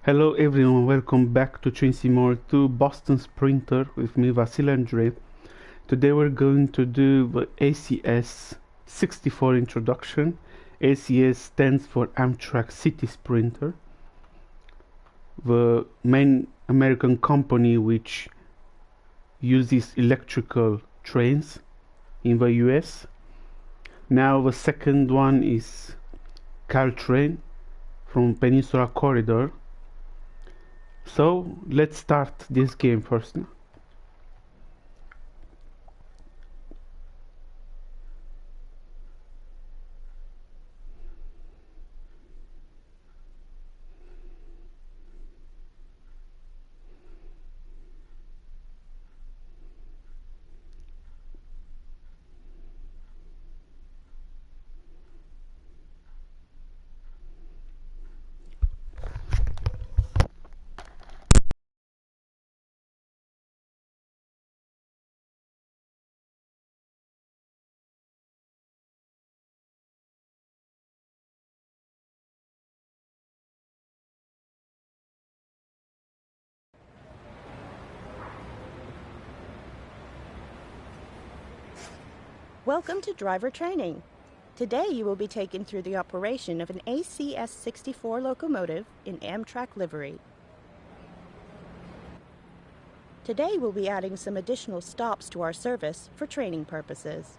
Hello everyone, welcome back to Train Simulator 2 Boston Sprinter with me, Vasil Andre. Today we're going to do the ACS-64 introduction. ACS stands for Amtrak City Sprinter, the main American company which uses electrical trains in the US. Now the second one is Caltrain from Peninsula Corridor. So let's start this game first now. Welcome to driver training. Today you will be taken through the operation of an ACS-64 locomotive in Amtrak livery. Today we'll be adding some additional stops to our service for training purposes.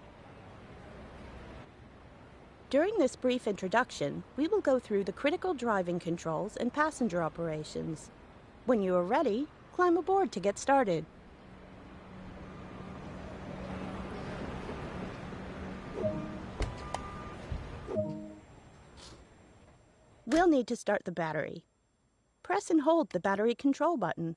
During this brief introduction, we will go through the critical driving controls and passenger operations. When you are ready, climb aboard to get started. We'll need to start the battery. Press and hold the battery control button.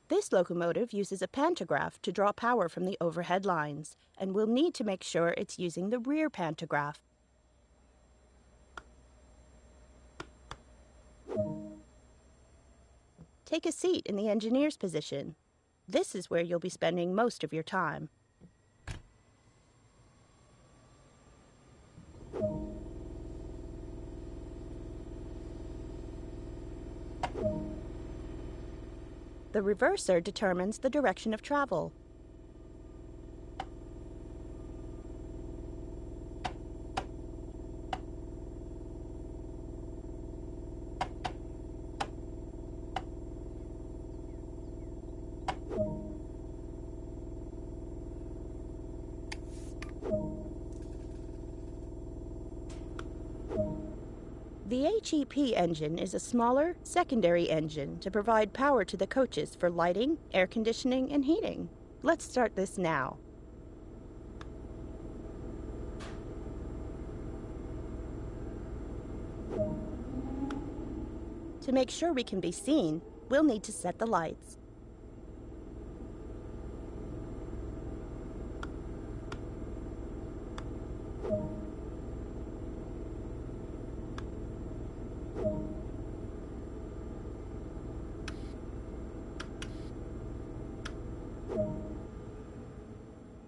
This locomotive uses a pantograph to draw power from the overhead lines, and we'll need to make sure it's using the rear pantograph. Take a seat in the engineer's position. This is where you'll be spending most of your time. The reverser determines the direction of travel. The HEP engine is a smaller, secondary engine to provide power to the coaches for lighting, air conditioning, and heating. Let's start this now. To make sure we can be seen, we'll need to set the lights.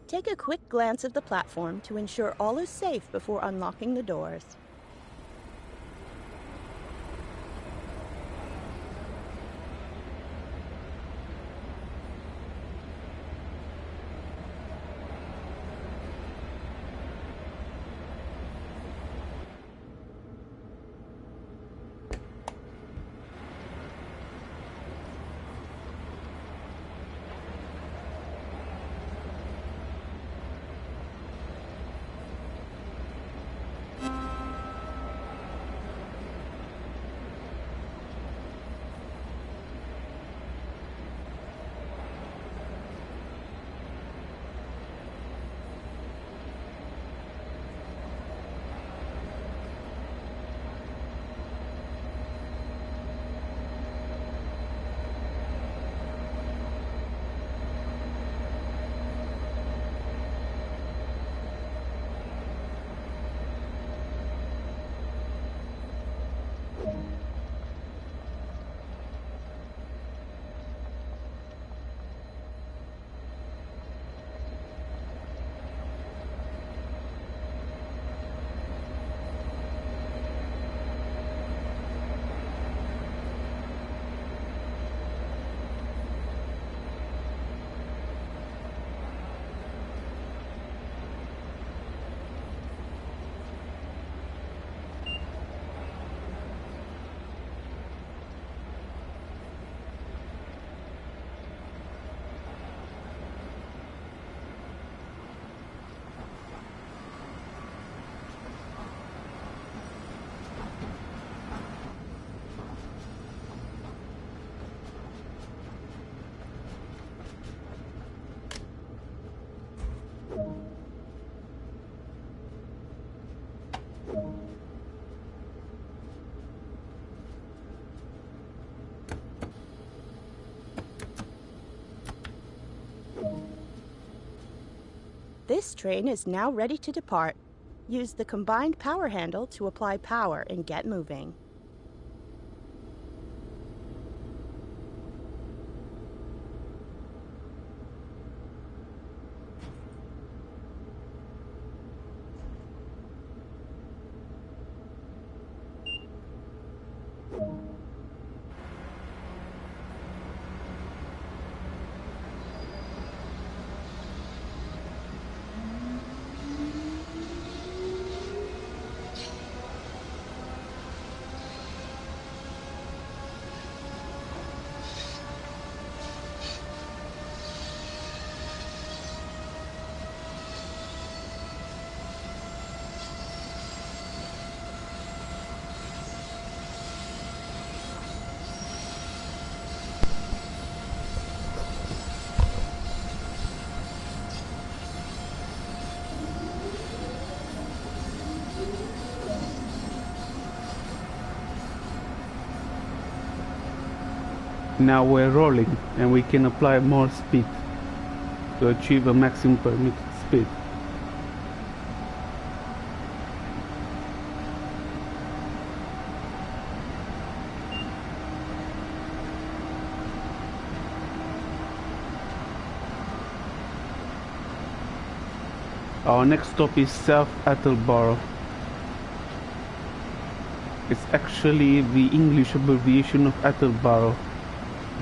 Take a quick glance of the platform to ensure all is safe before unlocking the doors. This train is now ready to depart. Use the combined power handle to apply power and get moving. Now we're rolling and we can apply more speed to achieve a maximum permitted speed. Our next stop is South Attleboro. It's actually the English abbreviation of Attleboro.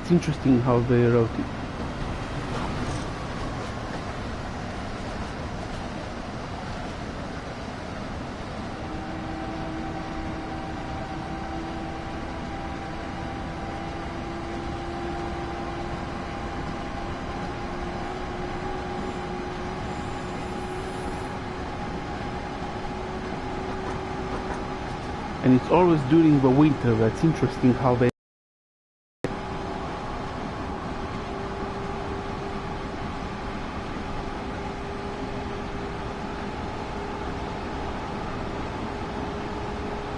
It's interesting how they wrote it. And it's always during the winter. That's interesting how they...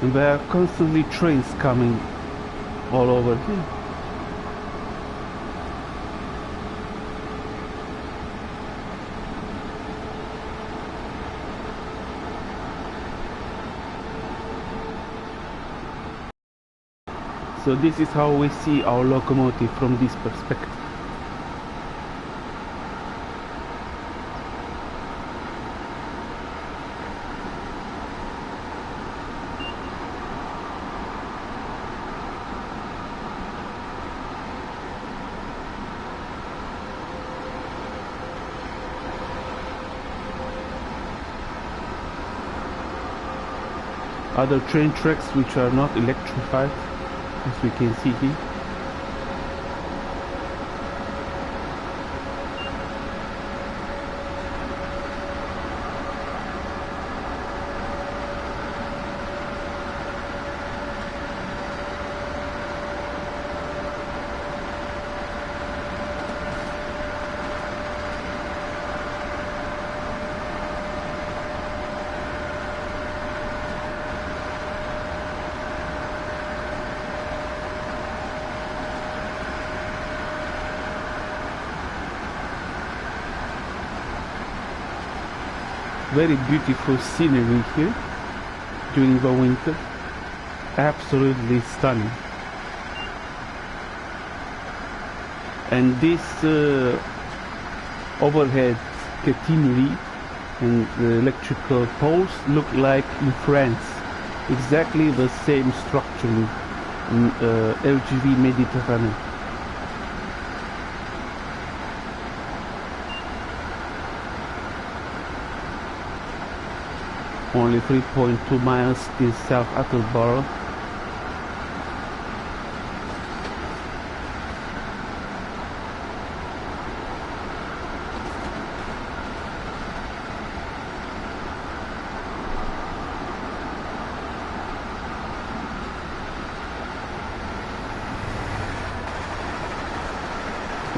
And there are constantly trains coming all over here. So this is how we see our locomotive from this perspective. Other train tracks which are not electrified, as we can see here. Very beautiful scenery here during the winter, absolutely stunning. And this overhead catenary and the electrical poles look like in France, exactly the same structure in LGV Mediterranean. Only 3.2 miles in South Attleboro.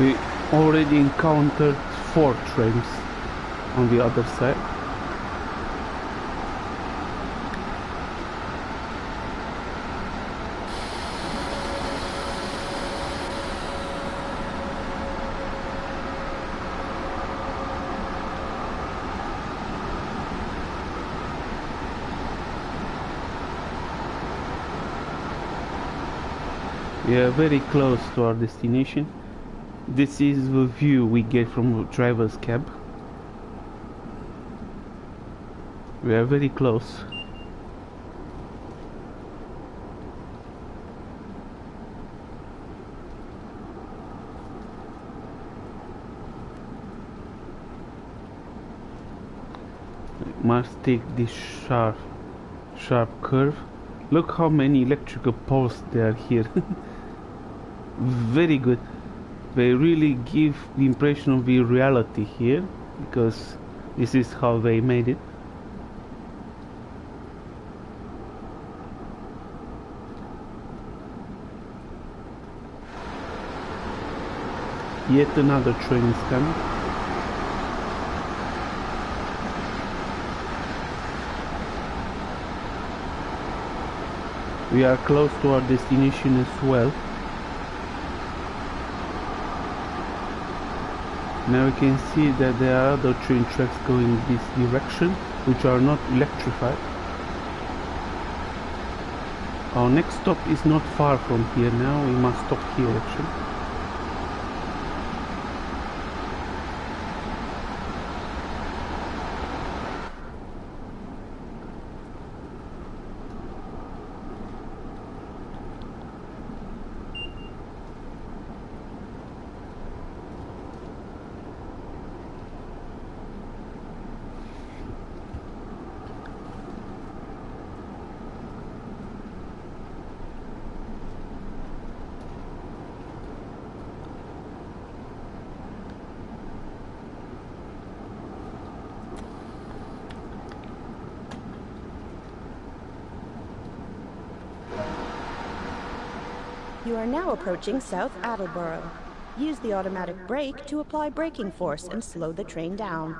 We already encountered 4 trains on the other side. We are very close to our destination. This is the view we get from the driver's cab. We are very close. Must take this sharp curve. Look how many electrical poles there are here. Very good. They really give the impression of the reality here, because this is how they made it. Yet another train is coming. We are close to our destination as well. Now we can see that there are other train tracks going this direction, which are not electrified. Our next stop is not far from here now. We must stop here actually. You are now approaching South Attleboro. Use the automatic brake to apply braking force and slow the train down.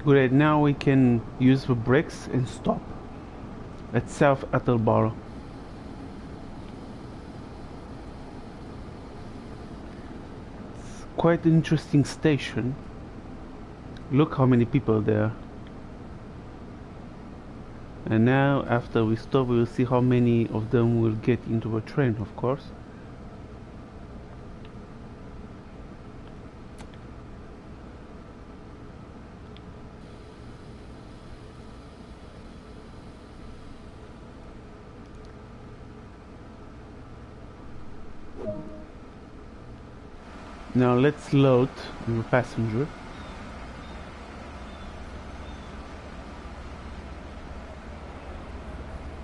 Great, now we can use the brakes and stop at South Attleboro. It's quite an interesting station. Look how many people there. And now after we stop, we will see how many of them will get into the train, of course. Now let's load the passenger.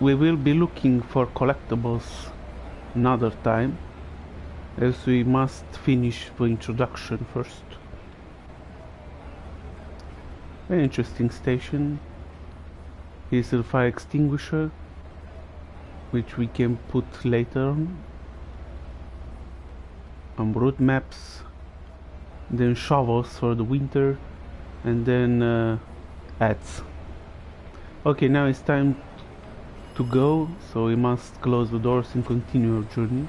We will be looking for collectibles another time, as we must finish the introduction first. Very interesting station. Here's a fire extinguisher, which we can put later on. Route maps, then shovels for the winter, and then ads. Okay, now it's time to go, so we must close the doors and continue our journey.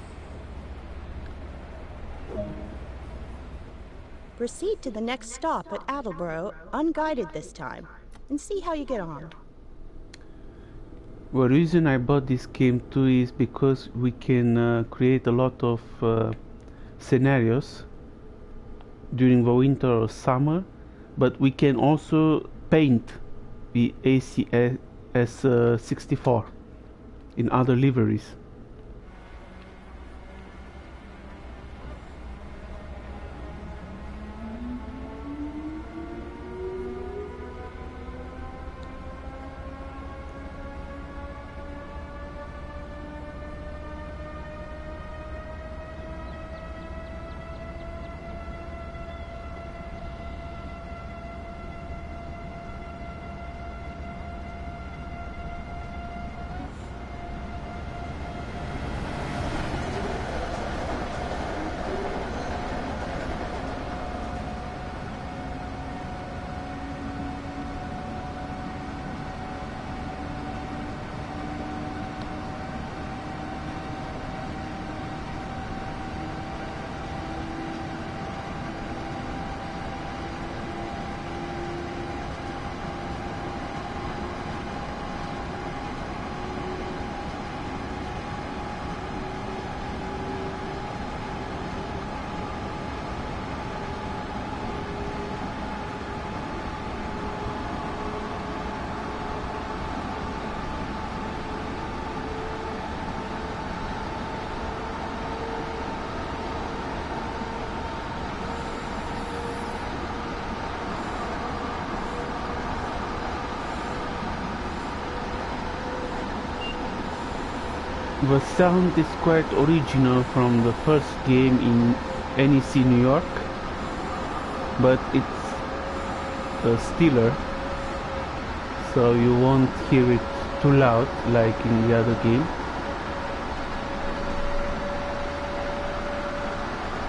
Proceed to the next stop at Attleboro, unguided this time, and see how you get on. The reason I bought this game too is because we can create a lot of scenarios during the winter or summer, but we can also paint the ACS-64 in other liveries. The sound is quite original from the first game in NEC New York, but it's stiller, so you won't hear it too loud like in the other game.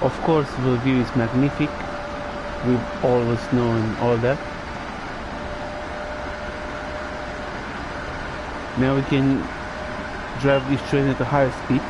Of course, the view is magnific, we've always known all that. Now we can drive this train at a higher speed.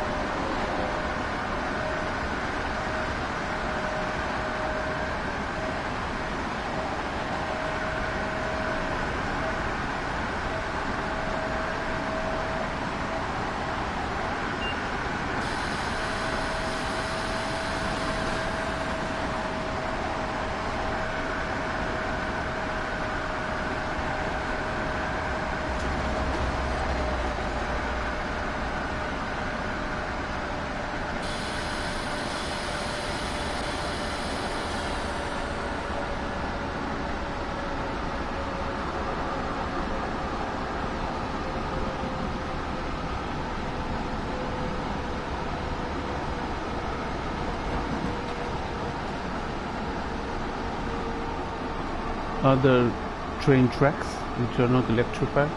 Other train tracks which are not electrified.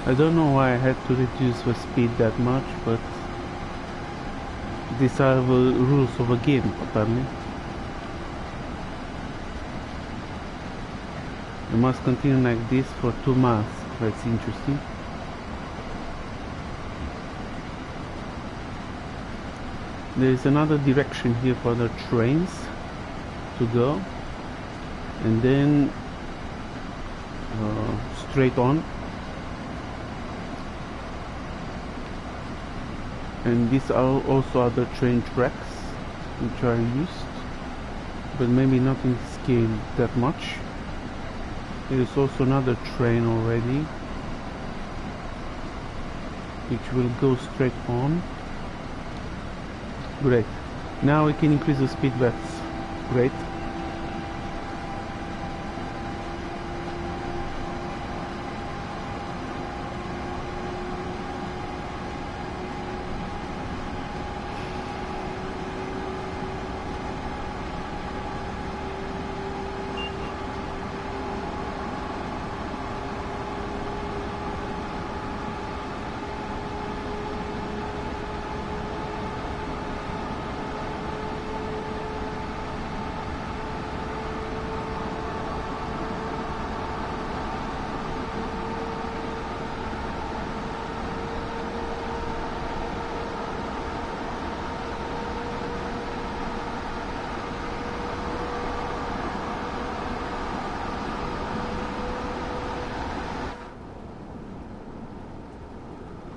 I don't know why I had to reduce the speed that much, but these are the rules of the game, apparently. I must continue like this for 2 months. That's interesting. There is another direction here for the trains to go, and then straight on. And these are also other train tracks which are used, but maybe not in scale that much. There is also another train already which will go straight on. Great. Now we can increase the speed, that's great.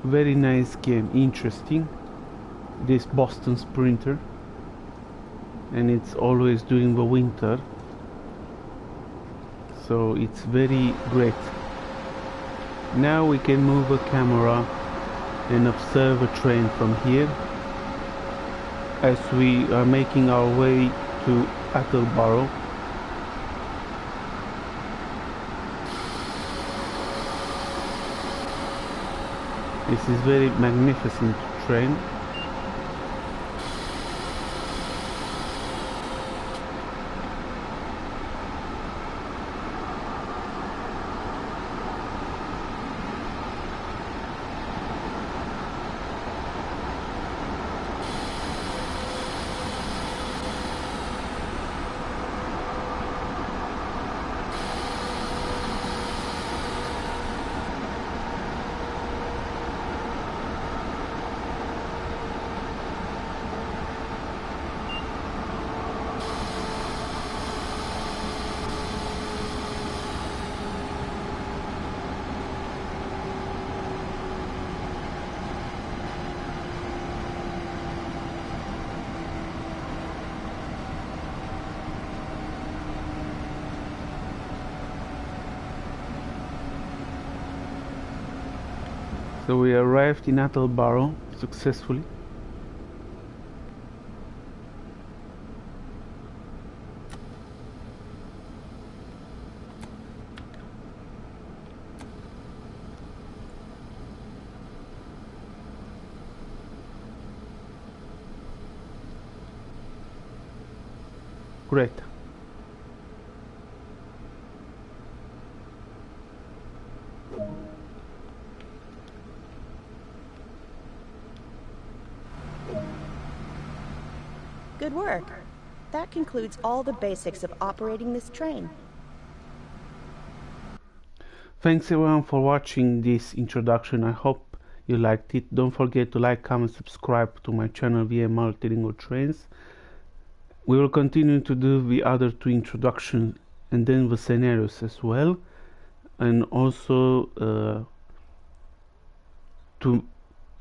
Very nice game, interesting. This Boston Sprinter, and it's always during the winter, so it's very great. Now we can move the camera and observe a train from here as we are making our way to Attleboro. This is very magnificent train. So we arrived in Attleborough successfully. Great. Good work. That concludes all the basics of operating this train. Thanks everyone for watching this introduction. I hope you liked it. Don't forget to like, comment, subscribe to my channel via Multilingual Trains. We will continue to do the other two introductions and then the scenarios as well, and also to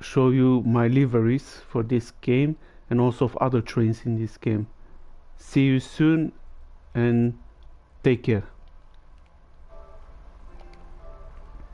show you my liveries for this game and also of other trains in this game. See you soon and take care.